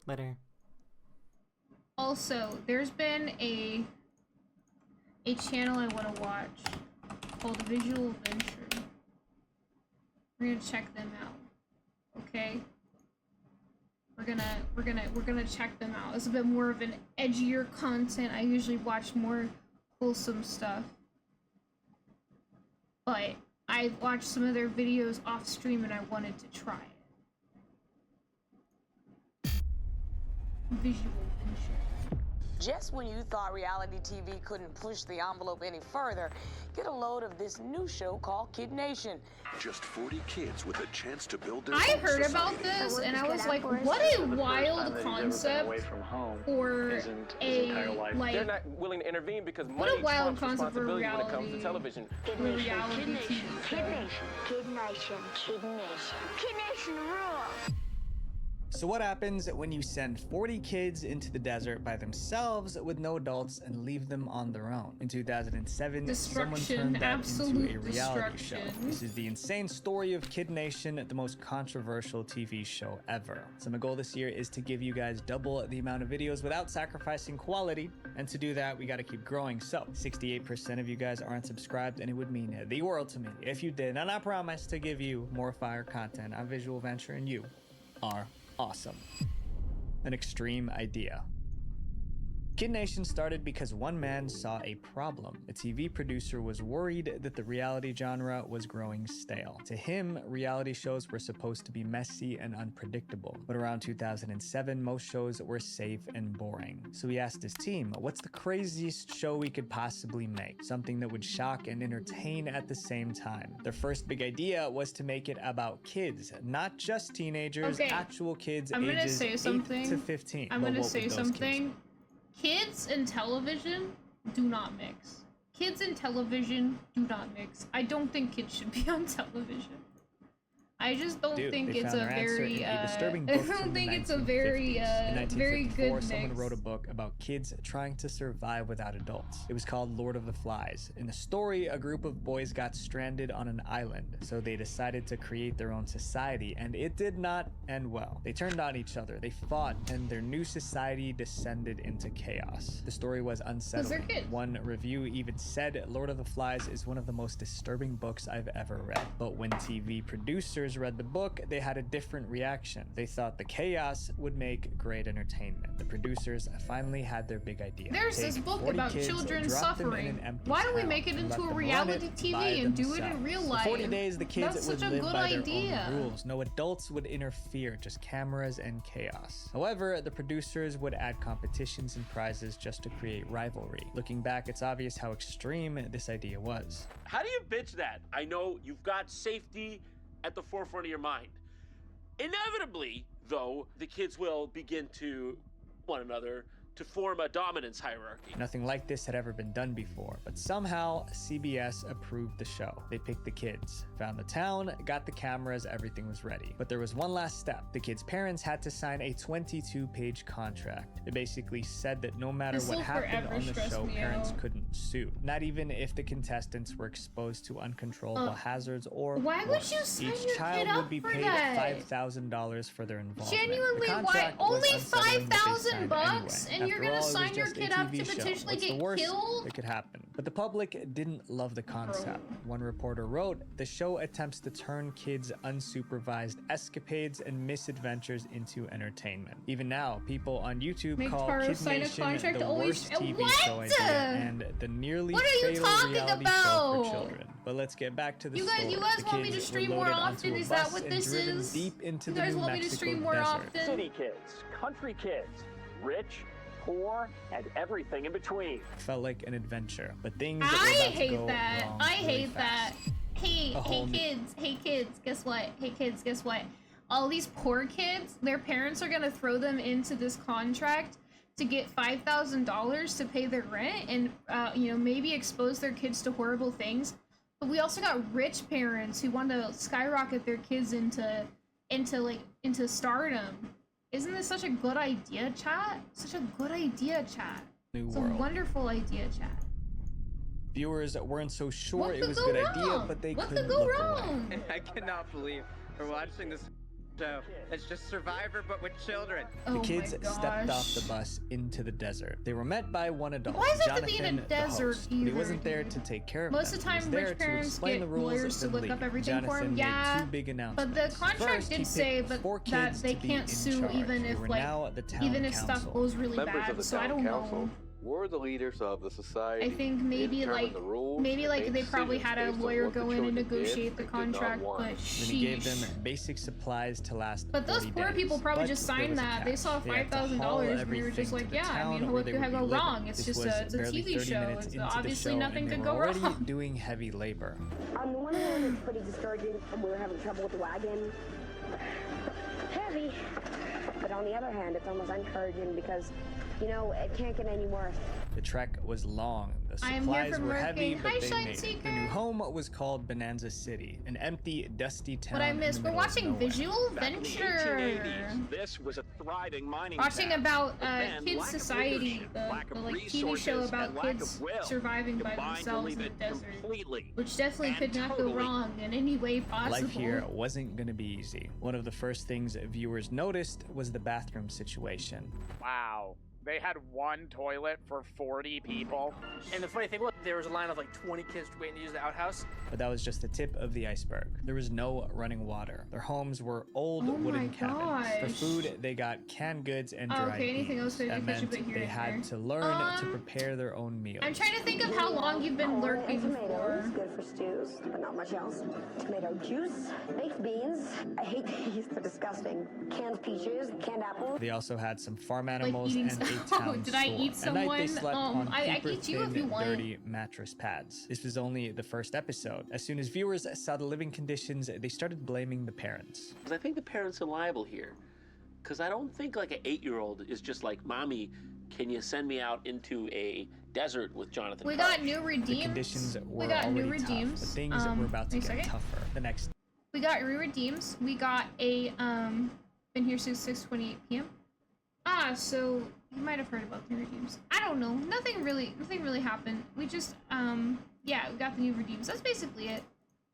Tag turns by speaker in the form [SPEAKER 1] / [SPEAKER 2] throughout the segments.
[SPEAKER 1] Later.
[SPEAKER 2] Also, there's been a channel I want to watch called Visual Venture. We're gonna check them out. Okay? We're gonna check them out. It's a bit more of an edgier content. I usually watch more wholesome stuff. But I watched some of their videos off stream and I wanted to try it. Visual Venture.
[SPEAKER 3] Just when you thought reality TV couldn't push the envelope any further, get a load of this new show called Kid Nation.
[SPEAKER 4] Just 40 kids with a chance to build their
[SPEAKER 2] I
[SPEAKER 4] own
[SPEAKER 2] heard
[SPEAKER 4] society.
[SPEAKER 2] about this and I was like, what a wild concept for a, like,
[SPEAKER 5] they're not willing to intervene because
[SPEAKER 2] what
[SPEAKER 5] money
[SPEAKER 2] a wild
[SPEAKER 5] trumps
[SPEAKER 2] concept for
[SPEAKER 5] responsibility when it comes
[SPEAKER 2] reality.
[SPEAKER 5] to television.
[SPEAKER 6] Kid
[SPEAKER 2] For
[SPEAKER 6] Nation,
[SPEAKER 2] reality
[SPEAKER 6] Kid Nation,
[SPEAKER 2] TV
[SPEAKER 6] Kid
[SPEAKER 2] show.
[SPEAKER 6] Nation, Kid Nation, Kid Nation, Kid Nation rules.
[SPEAKER 7] So what happens when you send 40 kids into the desert by themselves with no adults and leave them on their own? In 2007, someone
[SPEAKER 2] Destruction,
[SPEAKER 7] turned that into
[SPEAKER 2] absolute
[SPEAKER 7] a reality show.
[SPEAKER 2] destruction.
[SPEAKER 7] This is the insane story of Kid Nation, the most controversial TV show ever. So my goal this year is to give you guys double the amount of videos without sacrificing quality. And to do that, we got to keep growing. So 68% of you guys aren't subscribed, and it would mean the world to me if you did. And I promise to give you more fire content on Visual Venture, and you are awesome. An extreme idea. Kid Nation started because one man saw a problem. A TV producer was worried that the reality genre was growing stale. To him, reality shows were supposed to be messy and unpredictable. But around 2007, most shows were safe and boring. So he asked his team, what's the craziest show we could possibly make? Something that would shock and entertain at the same time. Their first big idea was to make it about kids, not just teenagers,
[SPEAKER 2] Okay,
[SPEAKER 7] actual kids
[SPEAKER 2] I'm gonna
[SPEAKER 7] ages
[SPEAKER 2] say
[SPEAKER 7] 8
[SPEAKER 2] something.
[SPEAKER 7] to 15.
[SPEAKER 2] I'm
[SPEAKER 7] Well,
[SPEAKER 2] gonna
[SPEAKER 7] what
[SPEAKER 2] say
[SPEAKER 7] would those
[SPEAKER 2] something. Kids and television do not mix. Kids and television do not mix. I don't think kids should be on television. I just don't
[SPEAKER 7] Dude,
[SPEAKER 2] think
[SPEAKER 7] they
[SPEAKER 2] it's
[SPEAKER 7] found
[SPEAKER 2] a
[SPEAKER 7] their answer
[SPEAKER 2] very
[SPEAKER 7] in a disturbing
[SPEAKER 2] I
[SPEAKER 7] book
[SPEAKER 2] don't
[SPEAKER 7] from the
[SPEAKER 2] think it's a very
[SPEAKER 7] 1950s. In
[SPEAKER 2] very
[SPEAKER 7] 1954,
[SPEAKER 2] good
[SPEAKER 7] someone
[SPEAKER 2] mix.
[SPEAKER 7] wrote a book about kids trying to survive without adults. It was called Lord of the Flies. In the story, a group of boys got stranded on an island, so they decided to create their own society, and it did not end well. They turned on each other, they fought, and their new society descended into chaos. The story was unsettling.
[SPEAKER 2] kids.
[SPEAKER 7] One review even said Lord of the Flies is one of the most disturbing books I've ever read. But when TV producers read the book, they had a different reaction. They thought the chaos would make great entertainment. The producers finally had their big idea.
[SPEAKER 2] There's
[SPEAKER 7] Take
[SPEAKER 2] this book
[SPEAKER 7] 40
[SPEAKER 2] about
[SPEAKER 7] kids,
[SPEAKER 2] children
[SPEAKER 7] drop them in
[SPEAKER 2] suffering.
[SPEAKER 7] an empty
[SPEAKER 2] Why don't we
[SPEAKER 7] town,
[SPEAKER 2] make it
[SPEAKER 7] and
[SPEAKER 2] into
[SPEAKER 7] let
[SPEAKER 2] a
[SPEAKER 7] them
[SPEAKER 2] reality
[SPEAKER 7] run it
[SPEAKER 2] TV
[SPEAKER 7] by
[SPEAKER 2] and do it in
[SPEAKER 7] themselves.
[SPEAKER 2] real
[SPEAKER 7] For
[SPEAKER 2] life?
[SPEAKER 7] 40 days, the kids
[SPEAKER 2] That's
[SPEAKER 7] would
[SPEAKER 2] such a
[SPEAKER 7] live
[SPEAKER 2] good
[SPEAKER 7] by their
[SPEAKER 2] idea.
[SPEAKER 7] own rules. No adults would interfere, just cameras and chaos. However, the producers would add competitions and prizes just to create rivalry. Looking back, it's obvious how extreme this idea was.
[SPEAKER 8] How do you bitch that? I know you've got safety at the forefront of your mind. Inevitably, though, the kids will begin to one another to form a dominance hierarchy.
[SPEAKER 7] Nothing like this had ever been done before, but somehow CBS approved the show. They picked the kids, found the town, got the cameras, everything was ready. But there was one last step. The kids' parents had to sign a 22-page contract. It basically said that no matter
[SPEAKER 2] This
[SPEAKER 7] what
[SPEAKER 2] will
[SPEAKER 7] happened
[SPEAKER 2] forever
[SPEAKER 7] on the
[SPEAKER 2] stress
[SPEAKER 7] show,
[SPEAKER 2] me
[SPEAKER 7] parents
[SPEAKER 2] out.
[SPEAKER 7] couldn't sue. Not even if the contestants were exposed to uncontrollable hazards or
[SPEAKER 2] Why would
[SPEAKER 7] worse.
[SPEAKER 2] you sign
[SPEAKER 7] Each
[SPEAKER 2] your
[SPEAKER 7] child
[SPEAKER 2] kid up
[SPEAKER 7] would be
[SPEAKER 2] for
[SPEAKER 7] paid
[SPEAKER 2] that?
[SPEAKER 7] $5,000 for their involvement.
[SPEAKER 2] Genuinely,
[SPEAKER 7] The
[SPEAKER 2] why
[SPEAKER 7] contract was
[SPEAKER 2] only
[SPEAKER 7] unsettling, but they
[SPEAKER 2] $5,000
[SPEAKER 7] signed
[SPEAKER 2] bucks,
[SPEAKER 7] anyway.
[SPEAKER 2] and you're
[SPEAKER 7] After
[SPEAKER 2] gonna
[SPEAKER 7] all, it was
[SPEAKER 2] sign your
[SPEAKER 7] just a
[SPEAKER 2] kid up
[SPEAKER 7] TV
[SPEAKER 2] to
[SPEAKER 7] show.
[SPEAKER 2] potentially
[SPEAKER 7] What's the
[SPEAKER 2] get
[SPEAKER 7] worst
[SPEAKER 2] killed?
[SPEAKER 7] that could happen? But the public didn't love the concept. One reporter wrote, the show attempts to turn kids' unsupervised escapades and misadventures into entertainment. Even now, people on YouTube
[SPEAKER 2] Make
[SPEAKER 7] call
[SPEAKER 2] Taro
[SPEAKER 7] Kid
[SPEAKER 2] sign a
[SPEAKER 7] Nation
[SPEAKER 2] contract
[SPEAKER 7] the
[SPEAKER 2] to always-
[SPEAKER 7] worst TV
[SPEAKER 2] What?
[SPEAKER 7] show idea and the nearly
[SPEAKER 2] What are you
[SPEAKER 7] fatal
[SPEAKER 2] talking
[SPEAKER 7] reality show
[SPEAKER 2] about?
[SPEAKER 7] for children. But let's get back to the
[SPEAKER 2] You
[SPEAKER 7] story.
[SPEAKER 2] guys
[SPEAKER 7] The
[SPEAKER 2] want me to
[SPEAKER 7] kids
[SPEAKER 2] stream
[SPEAKER 7] were
[SPEAKER 2] more
[SPEAKER 7] loaded onto
[SPEAKER 2] often?
[SPEAKER 7] a
[SPEAKER 2] Is that
[SPEAKER 7] bus
[SPEAKER 2] what
[SPEAKER 7] and
[SPEAKER 2] this
[SPEAKER 7] driven
[SPEAKER 2] is?
[SPEAKER 7] deep into
[SPEAKER 2] You
[SPEAKER 7] the
[SPEAKER 2] guys
[SPEAKER 7] New
[SPEAKER 2] want me to
[SPEAKER 7] Mexico
[SPEAKER 2] stream more
[SPEAKER 7] desert.
[SPEAKER 2] often?
[SPEAKER 6] City kids, country kids, rich, poor, and everything in between.
[SPEAKER 7] Felt like an adventure, but things
[SPEAKER 2] I
[SPEAKER 7] were about to
[SPEAKER 2] hate
[SPEAKER 7] go
[SPEAKER 2] that.
[SPEAKER 7] wrong
[SPEAKER 2] I
[SPEAKER 7] really
[SPEAKER 2] hate that.
[SPEAKER 7] fast.
[SPEAKER 2] Hey,
[SPEAKER 7] A whole new-
[SPEAKER 2] hey kids, guess what? Hey kids, guess what? All these poor kids, their parents are gonna throw them into this contract to get $5,000 to pay their rent and, you know, maybe expose their kids to horrible things. But we also got rich parents who want to skyrocket their kids into stardom. Isn't this such a good idea, chat? Such a good idea, chat.
[SPEAKER 7] New
[SPEAKER 2] It's a
[SPEAKER 7] world.
[SPEAKER 2] wonderful idea, chat.
[SPEAKER 7] Viewers weren't so sure
[SPEAKER 2] What
[SPEAKER 7] it
[SPEAKER 2] could
[SPEAKER 7] was a
[SPEAKER 2] go
[SPEAKER 7] good idea,
[SPEAKER 2] wrong?
[SPEAKER 7] but they
[SPEAKER 2] What
[SPEAKER 7] couldn't
[SPEAKER 2] could go
[SPEAKER 7] look away.
[SPEAKER 2] wrong?
[SPEAKER 9] I cannot believe we're watching this
[SPEAKER 1] show. It's just Survivor, but with children.
[SPEAKER 2] Oh
[SPEAKER 7] The kids
[SPEAKER 2] my
[SPEAKER 7] stepped off the
[SPEAKER 2] gosh.
[SPEAKER 7] bus into the desert. They were met by one adult,
[SPEAKER 2] Why does it have to
[SPEAKER 7] Jonathan,
[SPEAKER 2] be in a desert
[SPEAKER 7] the host. But he
[SPEAKER 2] either,
[SPEAKER 7] wasn't there
[SPEAKER 2] dude?
[SPEAKER 7] to take care of
[SPEAKER 2] Most
[SPEAKER 7] them.
[SPEAKER 2] of the
[SPEAKER 7] He was
[SPEAKER 2] time,
[SPEAKER 7] there
[SPEAKER 2] rich
[SPEAKER 7] to
[SPEAKER 2] parents
[SPEAKER 7] explain
[SPEAKER 2] get
[SPEAKER 7] the rules
[SPEAKER 2] lawyers to
[SPEAKER 7] and
[SPEAKER 2] look
[SPEAKER 7] lead.
[SPEAKER 2] up everything for
[SPEAKER 7] Jonathan
[SPEAKER 2] them.
[SPEAKER 7] made
[SPEAKER 2] Yeah,
[SPEAKER 7] two big
[SPEAKER 2] but the
[SPEAKER 7] announcements.
[SPEAKER 2] contract
[SPEAKER 7] First, he
[SPEAKER 2] did say
[SPEAKER 7] picked
[SPEAKER 2] but
[SPEAKER 7] 4
[SPEAKER 2] that
[SPEAKER 7] kids
[SPEAKER 2] they
[SPEAKER 7] to be
[SPEAKER 2] can't
[SPEAKER 7] in
[SPEAKER 2] sue
[SPEAKER 7] charge.
[SPEAKER 2] even
[SPEAKER 7] They
[SPEAKER 2] if
[SPEAKER 7] were
[SPEAKER 2] like
[SPEAKER 7] now the town
[SPEAKER 2] even if stuff
[SPEAKER 7] council.
[SPEAKER 2] goes really
[SPEAKER 5] Members
[SPEAKER 2] bad.
[SPEAKER 5] of the
[SPEAKER 2] So I
[SPEAKER 5] town
[SPEAKER 2] don't
[SPEAKER 5] council
[SPEAKER 2] know.
[SPEAKER 5] were the leaders of the society.
[SPEAKER 2] I think maybe
[SPEAKER 5] They
[SPEAKER 2] like
[SPEAKER 5] determined the rules
[SPEAKER 2] maybe
[SPEAKER 5] and
[SPEAKER 2] like
[SPEAKER 5] made
[SPEAKER 2] they probably
[SPEAKER 5] decisions
[SPEAKER 2] had a
[SPEAKER 5] based on
[SPEAKER 2] lawyer
[SPEAKER 5] what the
[SPEAKER 2] go in and
[SPEAKER 5] children did
[SPEAKER 2] negotiate the
[SPEAKER 5] and did not
[SPEAKER 2] contract,
[SPEAKER 5] want.
[SPEAKER 2] but
[SPEAKER 7] Then he gave them
[SPEAKER 2] sheesh.
[SPEAKER 7] basic supplies to last
[SPEAKER 2] But those
[SPEAKER 7] 40
[SPEAKER 2] poor
[SPEAKER 7] days.
[SPEAKER 2] people probably
[SPEAKER 7] But
[SPEAKER 2] just
[SPEAKER 7] there
[SPEAKER 2] signed
[SPEAKER 7] was a
[SPEAKER 2] that. They
[SPEAKER 7] catch.
[SPEAKER 2] saw
[SPEAKER 7] They had to haul
[SPEAKER 2] $5,000 and they were
[SPEAKER 7] everything
[SPEAKER 2] just like,
[SPEAKER 7] to the
[SPEAKER 2] yeah, I
[SPEAKER 7] town
[SPEAKER 2] mean,
[SPEAKER 7] where
[SPEAKER 2] what
[SPEAKER 7] they
[SPEAKER 2] could
[SPEAKER 7] would
[SPEAKER 2] go
[SPEAKER 7] be living.
[SPEAKER 2] wrong? It's
[SPEAKER 7] This
[SPEAKER 2] just
[SPEAKER 7] was
[SPEAKER 2] it's a
[SPEAKER 7] barely
[SPEAKER 2] TV
[SPEAKER 7] 30
[SPEAKER 2] show.
[SPEAKER 7] minutes
[SPEAKER 2] It's
[SPEAKER 7] into the
[SPEAKER 2] obviously
[SPEAKER 7] show,
[SPEAKER 2] nothing
[SPEAKER 7] and they
[SPEAKER 2] could
[SPEAKER 7] were
[SPEAKER 2] go
[SPEAKER 7] already
[SPEAKER 2] wrong.
[SPEAKER 7] doing heavy labor.
[SPEAKER 9] On the one hand, it's pretty discouraging, and we were having trouble with the wagon. Heavy. But on the other hand, it's almost encouraging because, you know, it can't get any worse.
[SPEAKER 7] The trek was long. The
[SPEAKER 2] I am here
[SPEAKER 7] supplies
[SPEAKER 2] from
[SPEAKER 7] were
[SPEAKER 2] working.
[SPEAKER 7] heavy, but
[SPEAKER 2] Hi,
[SPEAKER 7] they
[SPEAKER 2] Shine
[SPEAKER 7] made it.
[SPEAKER 2] Seeker.
[SPEAKER 7] The new home was called Bonanza City, an empty, dusty town.
[SPEAKER 2] What I
[SPEAKER 7] in
[SPEAKER 2] missed,
[SPEAKER 7] the
[SPEAKER 2] we're
[SPEAKER 7] middle of
[SPEAKER 2] watching
[SPEAKER 7] nowhere.
[SPEAKER 2] Visual
[SPEAKER 6] Back in the
[SPEAKER 2] Venture.
[SPEAKER 6] 1880s, this was a thriving mining
[SPEAKER 2] Watching
[SPEAKER 6] town.
[SPEAKER 2] about
[SPEAKER 6] But then,
[SPEAKER 2] Kids
[SPEAKER 6] lack of
[SPEAKER 2] Society,
[SPEAKER 6] leadership, lack
[SPEAKER 2] the
[SPEAKER 6] of
[SPEAKER 2] like TV show
[SPEAKER 6] resources,
[SPEAKER 2] about
[SPEAKER 6] and lack
[SPEAKER 2] kids
[SPEAKER 6] of will
[SPEAKER 2] surviving by
[SPEAKER 6] combined to
[SPEAKER 2] themselves
[SPEAKER 6] leave
[SPEAKER 2] in the
[SPEAKER 6] it
[SPEAKER 2] desert,
[SPEAKER 6] completely
[SPEAKER 2] which definitely
[SPEAKER 6] and
[SPEAKER 2] could not go
[SPEAKER 6] totally
[SPEAKER 2] wrong in any way possible.
[SPEAKER 7] Life here wasn't going to be easy. One of the first things viewers noticed was the bathroom situation.
[SPEAKER 1] Wow. They had one toilet for 40 people.
[SPEAKER 10] And the funny thing was, there was a line of like 20 kids waiting to use the outhouse.
[SPEAKER 7] But that was just the tip of the iceberg. There was no running water. Their homes were old
[SPEAKER 2] Oh
[SPEAKER 7] wooden
[SPEAKER 2] my
[SPEAKER 7] cabins. For
[SPEAKER 2] gosh.
[SPEAKER 7] food, they got canned goods and
[SPEAKER 2] Oh,
[SPEAKER 7] dried
[SPEAKER 2] okay, anything
[SPEAKER 7] beans.
[SPEAKER 2] else that
[SPEAKER 7] That
[SPEAKER 2] you could
[SPEAKER 7] meant
[SPEAKER 2] put here
[SPEAKER 7] they
[SPEAKER 2] and
[SPEAKER 7] had
[SPEAKER 2] there?
[SPEAKER 7] to learn to prepare their own meals.
[SPEAKER 2] I'm trying to think of how long you've been
[SPEAKER 9] Corn
[SPEAKER 2] lurking
[SPEAKER 9] and tomatoes,
[SPEAKER 2] for.
[SPEAKER 9] good for stews, but not much else. Tomato juice, baked beans. I hate these, they're disgusting. Canned peaches, canned apples.
[SPEAKER 7] They also had some farm animals
[SPEAKER 2] eating
[SPEAKER 7] and a
[SPEAKER 2] some-
[SPEAKER 7] town
[SPEAKER 2] Did I eat
[SPEAKER 7] store. At night, they
[SPEAKER 2] someone?
[SPEAKER 7] slept on
[SPEAKER 2] I
[SPEAKER 7] paper
[SPEAKER 2] eat you if
[SPEAKER 7] thin,
[SPEAKER 2] you want.
[SPEAKER 7] dirty mattress pads. This was only the first episode. As soon as viewers saw the living conditions, they started blaming the parents.
[SPEAKER 8] Because I think the parents are liable here. Because I don't think like an 8-year-old is just like, Mommy, can you send me out into a desert with Jonathan
[SPEAKER 2] We
[SPEAKER 8] Park?"
[SPEAKER 2] got new redeems.
[SPEAKER 7] The conditions were
[SPEAKER 2] we got new
[SPEAKER 7] already tough, but
[SPEAKER 2] redeems.
[SPEAKER 7] things were about to
[SPEAKER 2] wait a
[SPEAKER 7] get
[SPEAKER 2] second.
[SPEAKER 7] tougher. The next
[SPEAKER 2] We got new redeems. We got a been here since 6:28 p.m. So you might have heard about the new redeems. I don't know. Nothing really happened. We just yeah, we got the new redeems. That's basically it.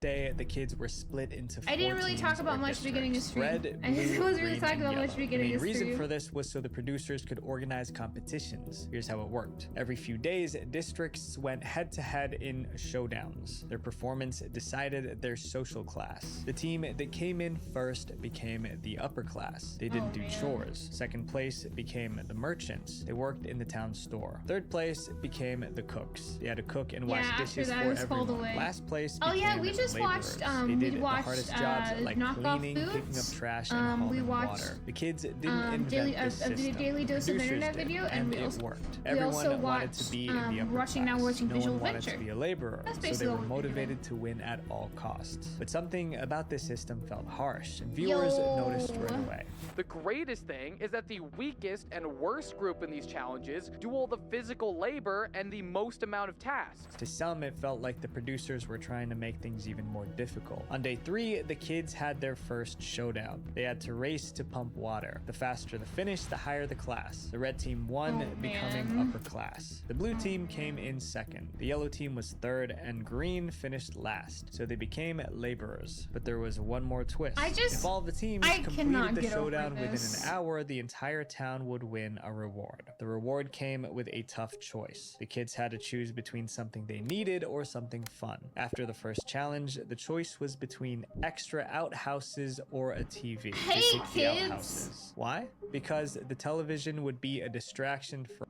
[SPEAKER 7] day, the kids were split into 4
[SPEAKER 2] I didn't really
[SPEAKER 7] teams
[SPEAKER 2] talk about
[SPEAKER 7] or
[SPEAKER 2] much beginning of
[SPEAKER 7] districts.
[SPEAKER 2] stream.
[SPEAKER 7] Red,
[SPEAKER 2] I just
[SPEAKER 7] blue,
[SPEAKER 2] wasn't really
[SPEAKER 7] green,
[SPEAKER 2] talking
[SPEAKER 7] and
[SPEAKER 2] about much
[SPEAKER 7] yellow.
[SPEAKER 2] beginning
[SPEAKER 7] The
[SPEAKER 2] of
[SPEAKER 7] main reason
[SPEAKER 2] stream.
[SPEAKER 7] for this was so the producers could organize competitions. Here's how it worked. Every few days, districts went head-to-head in showdowns. Their performance decided their social class. The team that came in first became the upper class. They didn't do chores. Second place became the merchants. They worked in the town store. Third place became the cooks. They had to cook and wash
[SPEAKER 2] after
[SPEAKER 7] dishes
[SPEAKER 2] that,
[SPEAKER 7] for
[SPEAKER 2] it was called
[SPEAKER 7] everyone.
[SPEAKER 2] away.
[SPEAKER 7] Last place
[SPEAKER 2] Oh yeah,
[SPEAKER 7] became
[SPEAKER 2] we just
[SPEAKER 7] laborers.
[SPEAKER 2] watched
[SPEAKER 7] They
[SPEAKER 2] we
[SPEAKER 7] did
[SPEAKER 2] watched
[SPEAKER 7] the hardest jobs like
[SPEAKER 2] knockoff
[SPEAKER 7] cleaning,
[SPEAKER 2] foods.
[SPEAKER 7] picking up trash, and hauling
[SPEAKER 2] we watched
[SPEAKER 7] water. The kids didn't invent
[SPEAKER 2] daily
[SPEAKER 7] this
[SPEAKER 2] a
[SPEAKER 7] system.
[SPEAKER 2] daily dose of
[SPEAKER 7] Producers
[SPEAKER 2] internet
[SPEAKER 7] did,
[SPEAKER 2] video,
[SPEAKER 7] and
[SPEAKER 2] we
[SPEAKER 7] it
[SPEAKER 2] also
[SPEAKER 7] worked.
[SPEAKER 2] we
[SPEAKER 7] Everyone
[SPEAKER 2] also
[SPEAKER 7] wanted to
[SPEAKER 2] watched
[SPEAKER 7] be in the upper
[SPEAKER 2] watching
[SPEAKER 7] class.
[SPEAKER 2] now watching
[SPEAKER 7] No
[SPEAKER 2] Visual
[SPEAKER 7] one wanted
[SPEAKER 2] Venture.
[SPEAKER 7] to be a laborer,
[SPEAKER 2] That's
[SPEAKER 7] so they
[SPEAKER 2] basically
[SPEAKER 7] were
[SPEAKER 2] what we're doing.
[SPEAKER 7] motivated to win at all costs. But something about this system felt harsh, and viewers noticed right away.
[SPEAKER 1] The greatest thing is that the weakest and worst group in these challenges do all the physical labor and the most amount of tasks.
[SPEAKER 7] To some, it felt like the producers were trying to make things even more difficult. On day 3, the kids had their first showdown. They had to race to pump water. The faster the finish, the higher the class. The red team won, becoming
[SPEAKER 2] man.
[SPEAKER 7] upper class. The blue team came in second. The yellow team was third, and green finished last. So they became laborers. But there was one more twist. If all the teams
[SPEAKER 2] I
[SPEAKER 7] completed
[SPEAKER 2] cannot
[SPEAKER 7] the
[SPEAKER 2] get over
[SPEAKER 7] showdown within
[SPEAKER 2] this.
[SPEAKER 7] an hour, the entire town would win a reward. The reward came with a tough choice. The kids had to choose between something they needed or something fun. After the first challenge, the choice was between extra outhouses or a TV. They
[SPEAKER 2] Hey,
[SPEAKER 7] picked the
[SPEAKER 2] kids!
[SPEAKER 7] outhouses. Why? Because the television would be a distraction for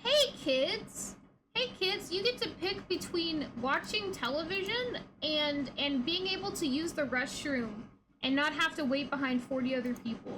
[SPEAKER 2] Hey kids! Hey kids, you get to pick between watching television and being able to use the restroom and not have to wait behind 40 other people.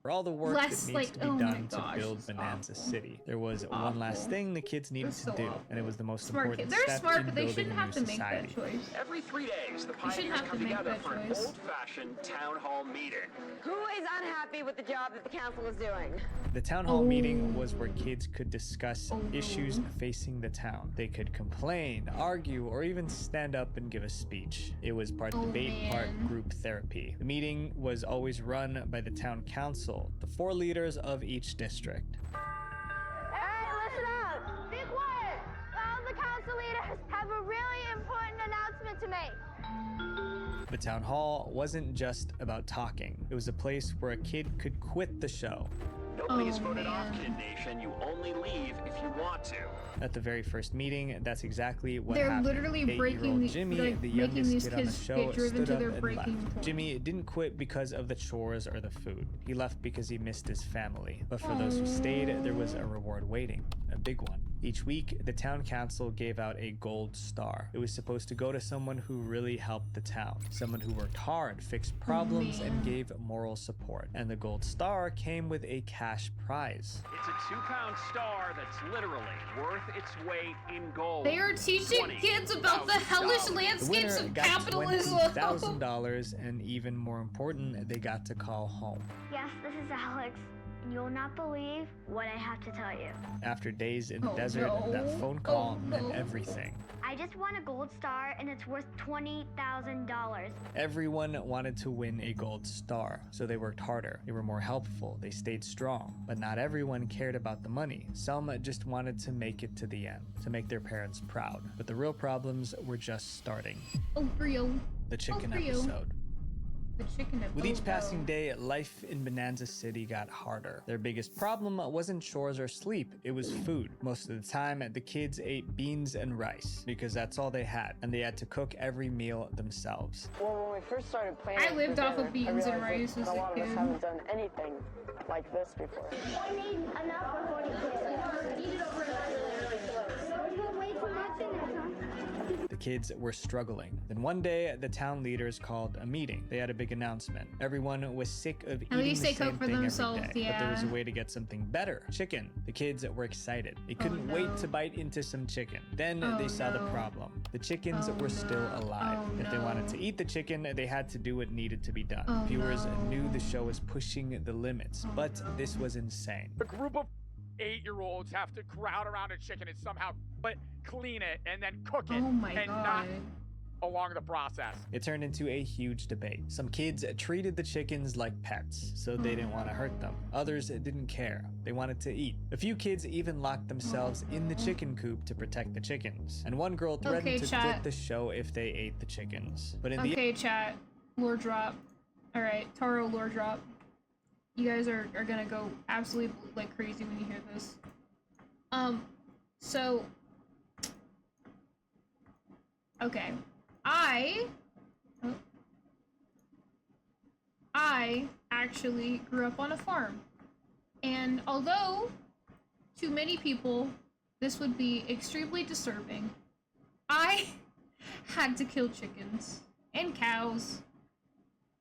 [SPEAKER 7] all the work
[SPEAKER 2] Less,
[SPEAKER 7] that needs
[SPEAKER 2] like,
[SPEAKER 7] to be
[SPEAKER 2] oh my
[SPEAKER 7] done to
[SPEAKER 2] gosh,
[SPEAKER 7] build
[SPEAKER 2] it's
[SPEAKER 7] Bonanza
[SPEAKER 2] awful.
[SPEAKER 7] City. There was one last
[SPEAKER 2] Awful.
[SPEAKER 7] thing the kids needed
[SPEAKER 2] They're
[SPEAKER 7] to
[SPEAKER 2] so
[SPEAKER 7] do,
[SPEAKER 2] awful.
[SPEAKER 7] and it was the most
[SPEAKER 2] Smart
[SPEAKER 7] important
[SPEAKER 2] kids. They're
[SPEAKER 7] step
[SPEAKER 2] smart,
[SPEAKER 7] in
[SPEAKER 2] but they
[SPEAKER 7] building
[SPEAKER 2] shouldn't
[SPEAKER 7] a
[SPEAKER 2] have
[SPEAKER 7] new
[SPEAKER 2] to make
[SPEAKER 7] society.
[SPEAKER 2] that choice.
[SPEAKER 6] Every 3 days, the
[SPEAKER 2] shouldn't
[SPEAKER 6] pioneers
[SPEAKER 2] have to
[SPEAKER 6] come
[SPEAKER 2] make
[SPEAKER 6] together
[SPEAKER 2] that
[SPEAKER 6] for an
[SPEAKER 2] choice.
[SPEAKER 6] old-fashioned town hall meeting.
[SPEAKER 9] Who is unhappy with the job that the council is doing?
[SPEAKER 7] The town hall meeting was where kids could discuss issues facing the town. They could complain, argue, or even stand up and give a speech. It was part debate, part group therapy. The meeting was always run by the town council, the 4 leaders of each district.
[SPEAKER 11] Alright, listen up. Be quiet. All the council leaders have a really important announcement to make.
[SPEAKER 7] The town hall wasn't just about talking. It was a place where a kid could quit the show.
[SPEAKER 6] Nobody's voted off Kid Nation. You only leave if you want to.
[SPEAKER 7] At the very first meeting, that's exactly what
[SPEAKER 2] They're
[SPEAKER 7] happened.
[SPEAKER 2] literally breaking the,
[SPEAKER 7] Jimmy,
[SPEAKER 2] like,
[SPEAKER 7] the
[SPEAKER 2] making
[SPEAKER 7] youngest
[SPEAKER 2] these
[SPEAKER 7] kid on the
[SPEAKER 2] kids
[SPEAKER 7] show,
[SPEAKER 2] get driven
[SPEAKER 7] stood
[SPEAKER 2] to
[SPEAKER 7] up
[SPEAKER 2] their
[SPEAKER 7] and
[SPEAKER 2] breaking
[SPEAKER 7] left.
[SPEAKER 2] point.
[SPEAKER 7] Jimmy didn't quit because of the chores or the food. He left because he missed his family. But for those who stayed, there was a reward waiting, a big one. Each week, the town council gave out a gold star. It was supposed to go to someone who really helped the town, someone who worked hard, fixed problems, and gave moral support. And the gold star came with a cash prize.
[SPEAKER 6] It's a 2-pound star that's literally worth its weight in gold.
[SPEAKER 2] They are teaching kids about the hellish landscapes of capitalism.
[SPEAKER 7] $20,000, and even more important, they got to call home.
[SPEAKER 11] Yes, this is Alex. You'll not believe what I have to tell you.
[SPEAKER 7] After days in the desert, that phone call meant everything.
[SPEAKER 11] I just won a gold star and it's worth $20,000.
[SPEAKER 7] Everyone wanted to win a gold star, so they worked harder. They were more helpful. They stayed strong. But not everyone cared about the money. Some just wanted to make it to the end, to make their parents proud. But the real problems were just starting.
[SPEAKER 2] Oh, real.
[SPEAKER 7] The chicken
[SPEAKER 2] real.
[SPEAKER 7] episode.
[SPEAKER 2] The chicken episode.
[SPEAKER 7] With each passing day, life in Bonanza City got harder. Their biggest problem wasn't chores or sleep, it was food. Most of the time, the kids ate beans and rice because that's all they had, and they had to cook every meal themselves.
[SPEAKER 9] Well, when we first started playing,
[SPEAKER 2] I lived off of beans and rice as
[SPEAKER 9] a
[SPEAKER 2] a
[SPEAKER 9] lot of us
[SPEAKER 2] kid.
[SPEAKER 9] haven't done anything like this before.
[SPEAKER 11] I need enough for 40 kids. Way too much in there, huh?
[SPEAKER 7] The kids were struggling. Then one day, the town leaders called a meeting. They had a big announcement. Everyone was sick of eating
[SPEAKER 2] least
[SPEAKER 7] the
[SPEAKER 2] they
[SPEAKER 7] same
[SPEAKER 2] cook for
[SPEAKER 7] thing
[SPEAKER 2] themselves,
[SPEAKER 7] every day. But there was a
[SPEAKER 2] yeah.
[SPEAKER 7] way to get something better. Chicken. The kids were excited. They couldn't wait to bite into some chicken. Then they saw the problem. The chickens were still alive. If they wanted to eat the chicken, they had to do what needed to be done. Viewers knew the show was pushing the limits, but this was insane.
[SPEAKER 1] A group of 8-year-olds have to crowd around a chicken and somehow clean it and then cook it and not along the process.
[SPEAKER 7] It turned into a huge debate. Some kids treated the chickens like pets, so they didn't want to hurt them. Others didn't care. They wanted to eat. A few kids even locked themselves in the chicken coop to protect the chickens. And one girl threatened to quit the show if they ate the chickens. But in the
[SPEAKER 2] chat. Lore drop. Alright, Taro lore drop. You guys are gonna go absolutely like crazy when you hear this. So okay. I actually grew up on a farm. And although to many people this would be extremely disturbing, I had to kill chickens and cows.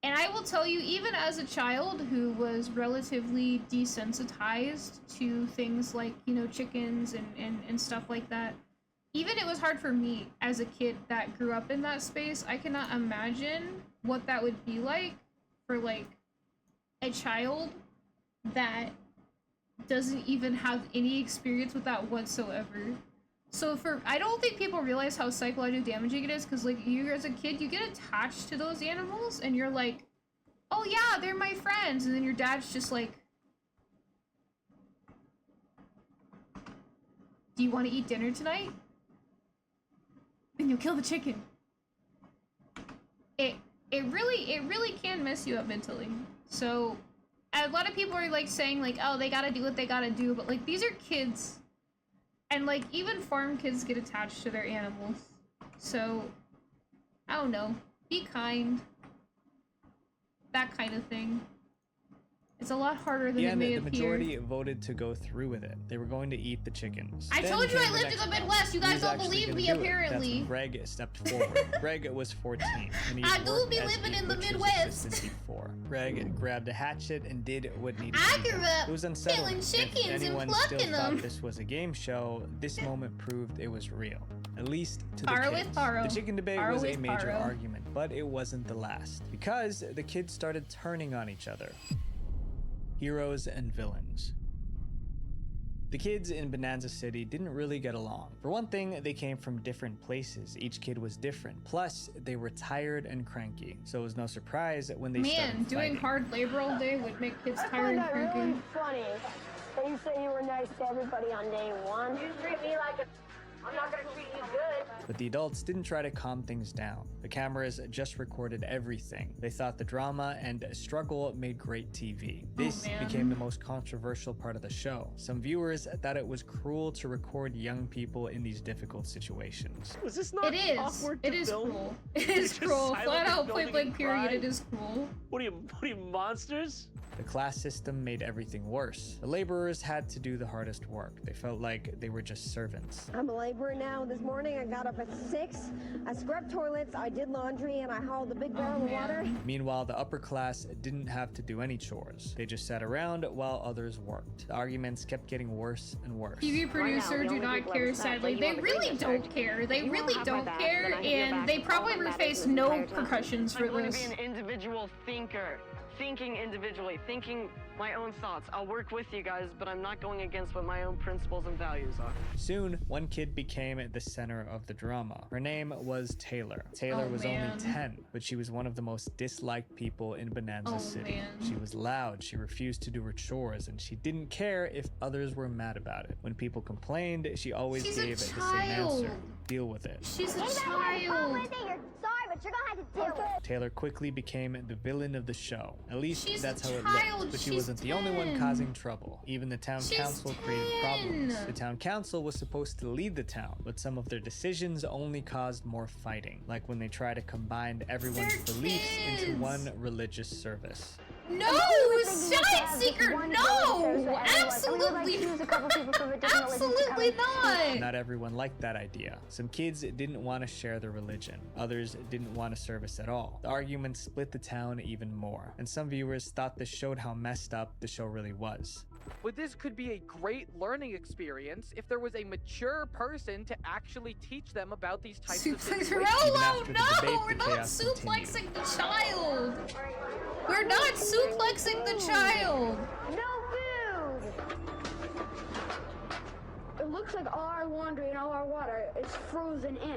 [SPEAKER 2] And I will tell you, even as a child who was relatively desensitized to things like, you know, chickens and stuff like that, even it was hard for me as a kid that grew up in that space. I cannot imagine what that would be like for, like, a child that doesn't even have any experience with that whatsoever. So I don't think people realize how psychologically damaging it is, because, like, you as a kid, you get attached to those animals, and you're like, oh yeah, they're my friends, and then your dad's just like, do you want to eat dinner tonight? Then you'll kill the chicken. It really can mess you up mentally. So, a lot of people are, like, saying, like, oh, they gotta do what they gotta do, but, like, these are kids. And, like, even farm kids get attached to their animals. So, I don't know. Be kind. That kind of thing. It's a lot harder than it may
[SPEAKER 7] the
[SPEAKER 2] appear.
[SPEAKER 7] majority voted to go through with it. They were going to eat the chickens.
[SPEAKER 2] I told you I lived in the Midwest. You guys don't believe me, apparently.
[SPEAKER 7] That's when Greg stepped forward. Greg was 14. And he
[SPEAKER 2] I do
[SPEAKER 7] worked
[SPEAKER 2] be
[SPEAKER 7] as
[SPEAKER 2] living
[SPEAKER 7] a
[SPEAKER 2] in the
[SPEAKER 7] butcher's
[SPEAKER 2] Midwest.
[SPEAKER 7] assistant before. Greg grabbed a hatchet and did what needed
[SPEAKER 2] I
[SPEAKER 7] to be
[SPEAKER 2] grew
[SPEAKER 7] done.
[SPEAKER 2] up
[SPEAKER 7] It was unsettling.
[SPEAKER 2] killing chickens
[SPEAKER 7] If
[SPEAKER 2] and
[SPEAKER 7] anyone
[SPEAKER 2] plucking
[SPEAKER 7] still
[SPEAKER 2] them.
[SPEAKER 7] thought this was a game show, this moment proved it was real. At least to the
[SPEAKER 2] Paro
[SPEAKER 7] kids.
[SPEAKER 2] with Paro.
[SPEAKER 7] The chicken debate
[SPEAKER 2] Paro
[SPEAKER 7] was a
[SPEAKER 2] with
[SPEAKER 7] major
[SPEAKER 2] Paro.
[SPEAKER 7] argument, but it wasn't the last. Because the kids started turning on each other. Heroes and villains. The kids in Bonanza City didn't really get along. For one thing, they came from different places. Each kid was different. Plus, they were tired and cranky. So it was no surprise when they started
[SPEAKER 2] doing
[SPEAKER 7] fighting.
[SPEAKER 2] hard labor all day would make kids
[SPEAKER 9] I
[SPEAKER 2] tired
[SPEAKER 9] find
[SPEAKER 2] and
[SPEAKER 9] that
[SPEAKER 2] cranky.
[SPEAKER 9] really funny that you say you were nice to everybody on day one.
[SPEAKER 11] You treat me like a
[SPEAKER 9] I'm not gonna treat you good.
[SPEAKER 7] But the adults didn't try to calm things down. The cameras just recorded everything. They thought the drama and struggle made great TV. This became the most controversial part of the show. Some viewers thought it was cruel to record young people in these difficult situations.
[SPEAKER 8] Was this not awkward to
[SPEAKER 2] It is
[SPEAKER 8] film?
[SPEAKER 2] cruel. It is cruel. Flat out point blank period, it is cruel.
[SPEAKER 8] What are you monsters?
[SPEAKER 7] The class system made everything worse. The laborers had to do the hardest work. They felt like they were just servants.
[SPEAKER 9] I'm a laborer now. This morning I got up at 6. I scrubbed toilets, I did laundry, and I hauled a big barrel of water.
[SPEAKER 7] Meanwhile, the upper class didn't have to do any chores. They just sat around while others worked. The arguments kept getting worse and worse.
[SPEAKER 2] TV producer do not care, sadly. They really don't care. They really don't care, and they probably would face no repercussions for
[SPEAKER 12] I'm going to
[SPEAKER 2] this.
[SPEAKER 12] be an individual thinker. Thinking individually, thinking my own thoughts. I'll work with you guys, but I'm not going against what my own principles and values are.
[SPEAKER 7] Soon, one kid became the center of the drama. Her name was Taylor. Taylor was only 10, but she was one of the most disliked people in Bonanza City. She was loud, she refused to do her chores, and she didn't care if others were mad about it. When people complained, she always gave the same answer. Deal with it.
[SPEAKER 2] She's a child.
[SPEAKER 11] But you're gonna have to deal with it.
[SPEAKER 7] Taylor quickly became the villain of the show. At least that's how it
[SPEAKER 2] child.
[SPEAKER 7] looked. But she wasn't the only one causing trouble. Even the town council created problems. The town council was supposed to lead the town, but some of their decisions only caused more fighting, like when they tried to combine everyone's beliefs into one religious service.
[SPEAKER 2] No, Shine Seeker, no! Absolutely absolutely not!
[SPEAKER 7] Not everyone liked that idea. Some kids didn't want to share their religion. Others didn't want a service at all. The argument split the town even more, and some viewers thought this showed how messed up the show really was.
[SPEAKER 10] But this could be a great learning experience if there was a mature person to actually teach them about these types of situations.
[SPEAKER 2] Rolo, no! We're not suplexing the child! We're not suplexing the child!
[SPEAKER 11] No food!
[SPEAKER 9] It looks like all our laundry and all our water is frozen in.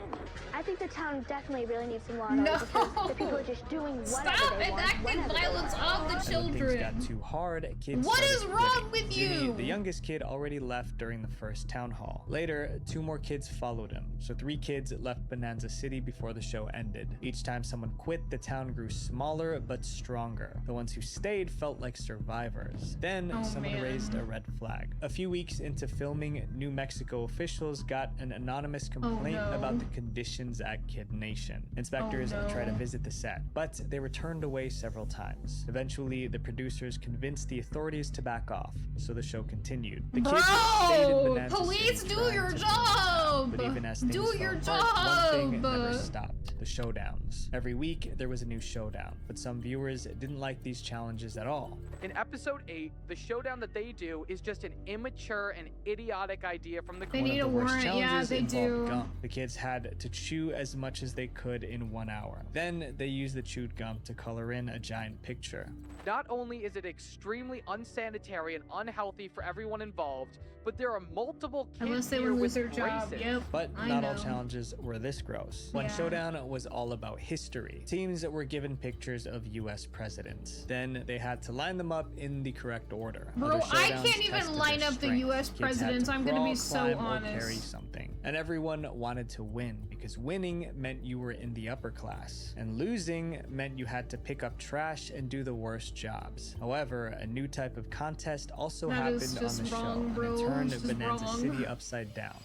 [SPEAKER 11] I think the town definitely really needs some water
[SPEAKER 2] No!
[SPEAKER 11] because the people are just doing whatever
[SPEAKER 2] Stop
[SPEAKER 11] they want.
[SPEAKER 2] enacting violence on the
[SPEAKER 7] When
[SPEAKER 2] children!
[SPEAKER 7] things got too hard, kids
[SPEAKER 2] What is
[SPEAKER 7] started
[SPEAKER 2] wrong
[SPEAKER 7] quitting.
[SPEAKER 2] with
[SPEAKER 7] Jimmy,
[SPEAKER 2] you?
[SPEAKER 7] the youngest kid, already left during the first town hall. Later, 2 more kids followed him, so 3 kids left Bonanza City before the show ended. Each time someone quit, the town grew smaller but stronger. The ones who stayed felt like survivors. Then someone raised a red flag. A few weeks into filming, New Mexico officials got an anonymous complaint about the conditions at Kid Nation. Inspectors tried to visit the set, but they were turned away several times. Eventually, the producers convinced the authorities to back off, so the show continued. The kids stayed in Bonanza
[SPEAKER 2] Police,
[SPEAKER 7] City
[SPEAKER 2] do
[SPEAKER 7] trying
[SPEAKER 2] your
[SPEAKER 7] to
[SPEAKER 2] job!
[SPEAKER 7] But even as things
[SPEAKER 2] Do
[SPEAKER 7] fell
[SPEAKER 2] your
[SPEAKER 7] apart, one thing
[SPEAKER 2] job!
[SPEAKER 7] never stopped: the showdowns. Every week, there was a new showdown, but some viewers didn't like these challenges at all.
[SPEAKER 10] In episode 8, the showdown that they do is just an immature and idiotic idea from the
[SPEAKER 2] They need a warrant, yeah, they do.
[SPEAKER 7] Gum. The kids had to chew as much as they could in 1 hour. Then they used the chewed gum to color in a giant picture.
[SPEAKER 10] Not only is it extremely unsanitary and unhealthy for everyone involved, but there are multiple kids
[SPEAKER 2] Unless they
[SPEAKER 10] here
[SPEAKER 2] would
[SPEAKER 10] with
[SPEAKER 2] lose their job,
[SPEAKER 10] braces.
[SPEAKER 2] yep.
[SPEAKER 7] But
[SPEAKER 2] I
[SPEAKER 7] not all
[SPEAKER 2] know.
[SPEAKER 7] challenges were this gross. One showdown was all about history. Teams were given pictures of US presidents. Then they had to line them up in the correct order.
[SPEAKER 2] Bro,
[SPEAKER 7] Other
[SPEAKER 2] I
[SPEAKER 7] showdowns
[SPEAKER 2] can't even
[SPEAKER 7] tested
[SPEAKER 2] line
[SPEAKER 7] their
[SPEAKER 2] up the
[SPEAKER 7] strength.
[SPEAKER 2] US
[SPEAKER 7] Kids had
[SPEAKER 2] presidents.
[SPEAKER 7] to
[SPEAKER 2] I'm gonna
[SPEAKER 7] crawl,
[SPEAKER 2] be so
[SPEAKER 7] climb, or
[SPEAKER 2] honest.
[SPEAKER 7] carry something. And everyone wanted to win, because winning meant you were in the upper class, and losing meant you had to pick up trash and do the worst jobs. However, a new type of contest also
[SPEAKER 2] That is
[SPEAKER 7] happened on
[SPEAKER 2] just
[SPEAKER 7] the
[SPEAKER 2] wrong,
[SPEAKER 7] show,
[SPEAKER 2] bro.
[SPEAKER 7] and it turned
[SPEAKER 2] It's just
[SPEAKER 7] Bonanza
[SPEAKER 2] wrong.
[SPEAKER 7] City upside down.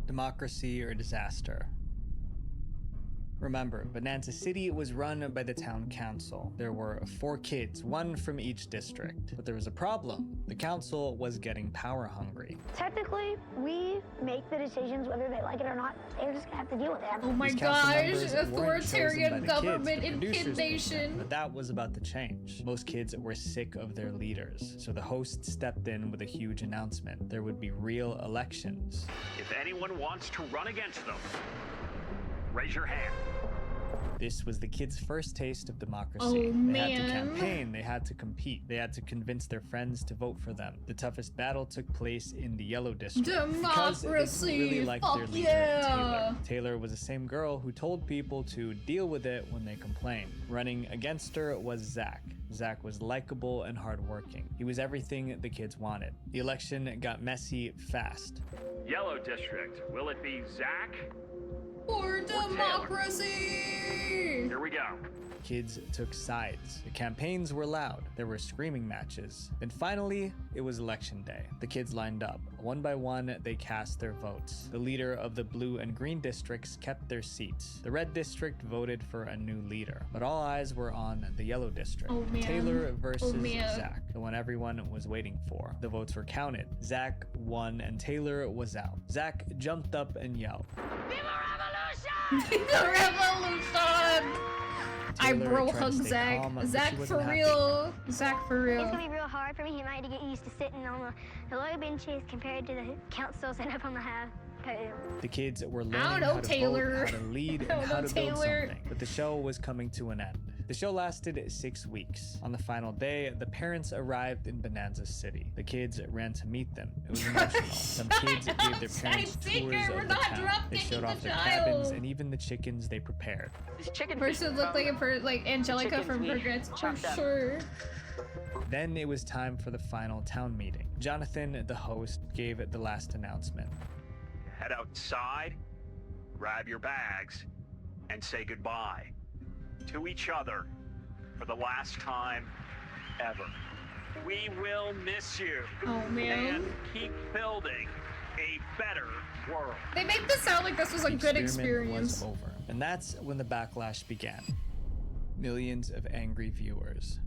[SPEAKER 7] Democracy or disaster? Remember, Bonanza City was run by the town council. There were 4 kids, 1 from each district. But there was a problem. The council was getting power hungry.
[SPEAKER 11] Technically, we make the decisions whether they like it or not. They're just gonna have to deal with it.
[SPEAKER 2] Oh my
[SPEAKER 7] These council
[SPEAKER 2] gosh,
[SPEAKER 7] members weren't chosen by
[SPEAKER 2] authoritarian
[SPEAKER 7] the kids,
[SPEAKER 2] government
[SPEAKER 7] the
[SPEAKER 2] in
[SPEAKER 7] producers
[SPEAKER 2] Kid
[SPEAKER 7] picked them.
[SPEAKER 2] Nation.
[SPEAKER 7] But that was about to change. Most kids were sick of their leaders, so the host stepped in with a huge announcement. There would be real elections.
[SPEAKER 6] If anyone wants to run against them, raise your hand.
[SPEAKER 7] This was the kids' first taste of democracy.
[SPEAKER 2] Oh,
[SPEAKER 7] They had to
[SPEAKER 2] man.
[SPEAKER 7] campaign, they had to compete, they had to convince their friends to vote for them. The toughest battle took place in the Yellow District. Because they
[SPEAKER 2] Democracy!
[SPEAKER 7] didn't really like their
[SPEAKER 2] Fuck
[SPEAKER 7] leader,
[SPEAKER 2] yeah!
[SPEAKER 7] Taylor. Taylor was the same girl who told people to deal with it when they complained. Running against her was Zach. Zach was likable and hardworking. He was everything the kids wanted. The election got messy fast.
[SPEAKER 6] Yellow district. Will it be Zach?
[SPEAKER 2] For democracy!
[SPEAKER 6] Here we go.
[SPEAKER 7] Kids took sides. The campaigns were loud. There were screaming matches. And finally, it was election day. The kids lined up. One by one, they cast their votes. The leader of the blue and green districts kept their seats. The red district voted for a new leader. But all eyes were on the yellow district.
[SPEAKER 2] Oh, man.
[SPEAKER 7] Taylor versus
[SPEAKER 2] Oh, man.
[SPEAKER 7] Zach, the one everyone was waiting for. The votes were counted. Zach won and Taylor was out. Zach jumped up and yelled,
[SPEAKER 2] The revolution! I bro hug Zach. Zach for real. Zach for real.
[SPEAKER 11] It's gonna be real hard for me tonight to get used to sitting on the low benches compared to the councils and up on the high podium.
[SPEAKER 7] The kids were learning
[SPEAKER 2] I don't know,
[SPEAKER 7] how to
[SPEAKER 2] Taylor.
[SPEAKER 7] vote, how to lead,
[SPEAKER 2] I
[SPEAKER 7] and
[SPEAKER 2] don't
[SPEAKER 7] how
[SPEAKER 2] know,
[SPEAKER 7] to build
[SPEAKER 2] Taylor.
[SPEAKER 7] something. But the show was coming to an end. The show lasted 6 weeks. On the final day, the parents arrived in Bonanza City. The kids ran to meet them. It was emotional. Some kids gave their parents tours of the town. They showed off their cabins and even the chickens they prepared.
[SPEAKER 12] This chicken
[SPEAKER 2] Person looked like Angelica from Regrets for sure.
[SPEAKER 7] Then it was time for the final town meeting. Jonathan, the host, gave the last announcement.
[SPEAKER 13] Head outside, grab your bags, and say goodbye to each other for the last time ever. We will miss you.
[SPEAKER 2] Oh, man.
[SPEAKER 13] And keep building a better world.
[SPEAKER 2] They made this sound like this was a good
[SPEAKER 7] Experiment
[SPEAKER 2] experience.
[SPEAKER 7] was over. And that's when the backlash began. Millions of angry viewers.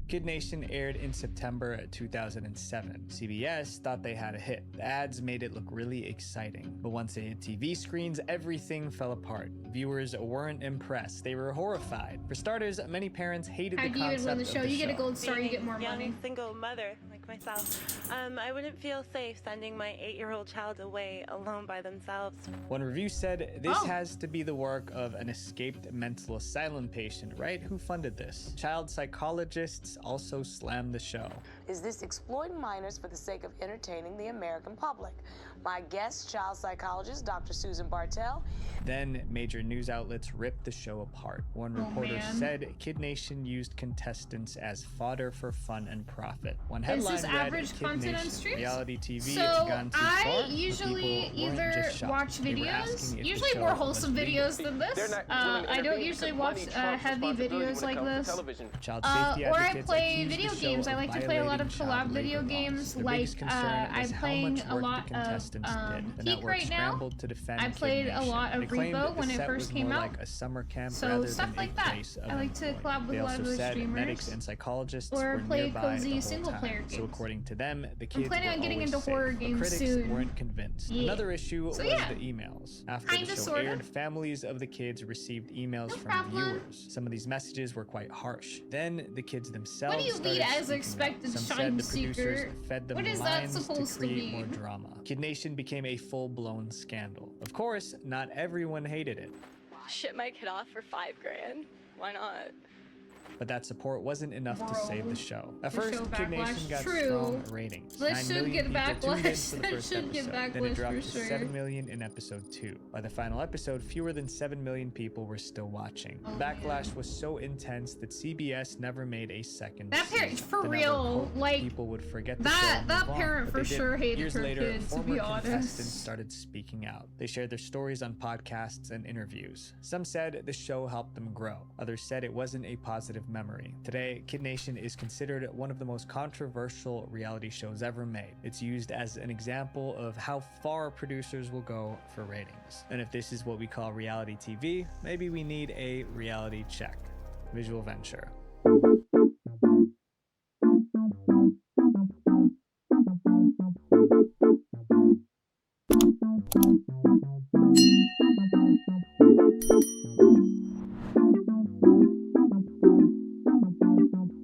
[SPEAKER 7] Kid Nation aired in September 2007. CBS thought they had a hit. The ads made it look really exciting. But once they hit TV screens, everything fell apart. Viewers weren't impressed. They were horrified. For starters, many parents hated the
[SPEAKER 2] How do you
[SPEAKER 7] concept
[SPEAKER 2] even win the
[SPEAKER 7] of
[SPEAKER 2] show?
[SPEAKER 7] the
[SPEAKER 2] You get a
[SPEAKER 7] show.
[SPEAKER 2] gold star, you get more
[SPEAKER 14] Being a
[SPEAKER 2] money.
[SPEAKER 14] young single mother like myself, I wouldn't feel safe sending my 8-year-old child away alone by themselves.
[SPEAKER 7] One review said, this
[SPEAKER 2] Oh.
[SPEAKER 7] has to be the work of an escaped mental asylum patient, right? Who funded this? Child psychologists also slammed the show.
[SPEAKER 3] Is this exploiting minors for the sake of entertaining the American public? My guest, child psychologist Dr. Susan Bartell.
[SPEAKER 7] Then major news outlets ripped the show apart. One
[SPEAKER 2] Oh,
[SPEAKER 7] reporter
[SPEAKER 2] man.
[SPEAKER 7] said Kid Nation used contestants as fodder for fun and profit. One
[SPEAKER 2] Is
[SPEAKER 7] headline
[SPEAKER 2] this
[SPEAKER 7] read,
[SPEAKER 2] average
[SPEAKER 7] Kid
[SPEAKER 2] content on
[SPEAKER 7] Nation,
[SPEAKER 2] streams?
[SPEAKER 7] reality TV
[SPEAKER 2] So
[SPEAKER 7] gone too
[SPEAKER 2] I
[SPEAKER 7] far, but
[SPEAKER 2] usually
[SPEAKER 7] people weren't
[SPEAKER 2] either
[SPEAKER 7] just shocked.
[SPEAKER 2] watch
[SPEAKER 7] They were
[SPEAKER 2] videos,
[SPEAKER 7] asking if the
[SPEAKER 2] usually
[SPEAKER 7] show
[SPEAKER 2] more
[SPEAKER 7] was
[SPEAKER 2] wholesome
[SPEAKER 7] legal.
[SPEAKER 2] videos than this. I don't usually watch heavy videos like this.
[SPEAKER 7] Child safety
[SPEAKER 2] Or I
[SPEAKER 7] advocates
[SPEAKER 2] play
[SPEAKER 7] accused the
[SPEAKER 2] video
[SPEAKER 7] show
[SPEAKER 2] games. I
[SPEAKER 7] of
[SPEAKER 2] like to play a lot of
[SPEAKER 7] violating
[SPEAKER 2] collab
[SPEAKER 7] child
[SPEAKER 2] video
[SPEAKER 7] labor laws.
[SPEAKER 2] games.
[SPEAKER 7] The
[SPEAKER 2] Like
[SPEAKER 7] biggest concern
[SPEAKER 2] I'm
[SPEAKER 7] is how
[SPEAKER 2] playing
[SPEAKER 7] much
[SPEAKER 2] a
[SPEAKER 7] work
[SPEAKER 2] lot
[SPEAKER 7] the contestants
[SPEAKER 2] of
[SPEAKER 7] did. The
[SPEAKER 2] Peak
[SPEAKER 7] network
[SPEAKER 2] right now.
[SPEAKER 7] scrambled to defend
[SPEAKER 2] I
[SPEAKER 7] Kid
[SPEAKER 2] played a
[SPEAKER 7] Nation.
[SPEAKER 2] lot of
[SPEAKER 7] They claimed
[SPEAKER 2] Repo
[SPEAKER 7] that the
[SPEAKER 2] when it
[SPEAKER 7] set
[SPEAKER 2] first
[SPEAKER 7] was
[SPEAKER 2] came
[SPEAKER 7] more
[SPEAKER 2] out.
[SPEAKER 7] like a summer camp
[SPEAKER 2] So
[SPEAKER 7] rather
[SPEAKER 2] stuff
[SPEAKER 7] than
[SPEAKER 2] like
[SPEAKER 7] a
[SPEAKER 2] that.
[SPEAKER 7] place of
[SPEAKER 2] I like to
[SPEAKER 7] employment.
[SPEAKER 2] collab with
[SPEAKER 7] They
[SPEAKER 2] a lot
[SPEAKER 7] also
[SPEAKER 2] of those
[SPEAKER 7] said
[SPEAKER 2] streamers.
[SPEAKER 7] medics and psychologists
[SPEAKER 2] Or
[SPEAKER 7] were
[SPEAKER 2] play
[SPEAKER 7] nearby
[SPEAKER 2] cozy
[SPEAKER 7] the whole
[SPEAKER 2] single
[SPEAKER 7] time.
[SPEAKER 2] player
[SPEAKER 7] So
[SPEAKER 2] games.
[SPEAKER 7] according to them, the kids
[SPEAKER 2] planning
[SPEAKER 7] were
[SPEAKER 2] on getting
[SPEAKER 7] always
[SPEAKER 2] into
[SPEAKER 7] safe.
[SPEAKER 2] horror
[SPEAKER 7] But
[SPEAKER 2] games
[SPEAKER 7] critics
[SPEAKER 2] soon.
[SPEAKER 7] weren't convinced.
[SPEAKER 2] Yeah.
[SPEAKER 7] Another issue was
[SPEAKER 2] yeah.
[SPEAKER 7] the emails. After
[SPEAKER 2] Kinda,
[SPEAKER 7] the show
[SPEAKER 2] sorta.
[SPEAKER 7] aired, families of the kids received emails
[SPEAKER 2] No
[SPEAKER 7] from
[SPEAKER 2] problem.
[SPEAKER 7] viewers. Some of these messages were quite harsh. Then the kids themselves
[SPEAKER 2] What do you
[SPEAKER 7] started
[SPEAKER 2] mean as
[SPEAKER 7] speaking
[SPEAKER 2] expected,
[SPEAKER 7] up. Some
[SPEAKER 2] Shine
[SPEAKER 7] said the producers
[SPEAKER 2] Seeker?
[SPEAKER 7] fed them
[SPEAKER 2] What is that
[SPEAKER 7] lines
[SPEAKER 2] supposed
[SPEAKER 7] to
[SPEAKER 2] to
[SPEAKER 7] create
[SPEAKER 2] be?
[SPEAKER 7] more drama. Kid Nation became a full-blown scandal. Of course, not everyone hated it.
[SPEAKER 14] Ship my kid off for $5,000. Why not?
[SPEAKER 7] But that support wasn't enough to
[SPEAKER 2] Bro,
[SPEAKER 7] save the show. At
[SPEAKER 2] the
[SPEAKER 7] first,
[SPEAKER 2] show
[SPEAKER 7] Kid Nation
[SPEAKER 2] backlash,
[SPEAKER 7] got
[SPEAKER 2] true.
[SPEAKER 7] strong ratings.
[SPEAKER 2] That
[SPEAKER 7] 9
[SPEAKER 2] should
[SPEAKER 7] million
[SPEAKER 2] get
[SPEAKER 7] people tuned in
[SPEAKER 2] backlash.
[SPEAKER 7] for the
[SPEAKER 2] That
[SPEAKER 7] first
[SPEAKER 2] should get
[SPEAKER 7] episode. Then
[SPEAKER 2] backlash
[SPEAKER 7] it dropped
[SPEAKER 2] for
[SPEAKER 7] to
[SPEAKER 2] sure.
[SPEAKER 7] 7 million in episode 2. By the final episode, fewer than 7 million people were still watching.
[SPEAKER 2] Oh,
[SPEAKER 7] The backlash was so intense that CBS never made a second
[SPEAKER 2] That parent,
[SPEAKER 7] season.
[SPEAKER 2] for
[SPEAKER 7] The network
[SPEAKER 2] real,
[SPEAKER 7] hoped
[SPEAKER 2] like,
[SPEAKER 7] people would forget the
[SPEAKER 2] that-
[SPEAKER 7] show and
[SPEAKER 2] that
[SPEAKER 7] move on,
[SPEAKER 2] parent
[SPEAKER 7] but
[SPEAKER 2] for
[SPEAKER 7] they didn't.
[SPEAKER 2] sure hated
[SPEAKER 7] Years
[SPEAKER 2] her
[SPEAKER 7] later,
[SPEAKER 2] kid, to
[SPEAKER 7] former
[SPEAKER 2] be honest.
[SPEAKER 7] contestants started speaking out. They shared their stories on podcasts and interviews. Some said the show helped them grow. Others said it wasn't a positive memory. Today, Kid Nation is considered one of the most controversial reality shows ever made. It's used as an example of how far producers will go for ratings. And if this is what we call reality TV, maybe we need a reality check. Visual Venture.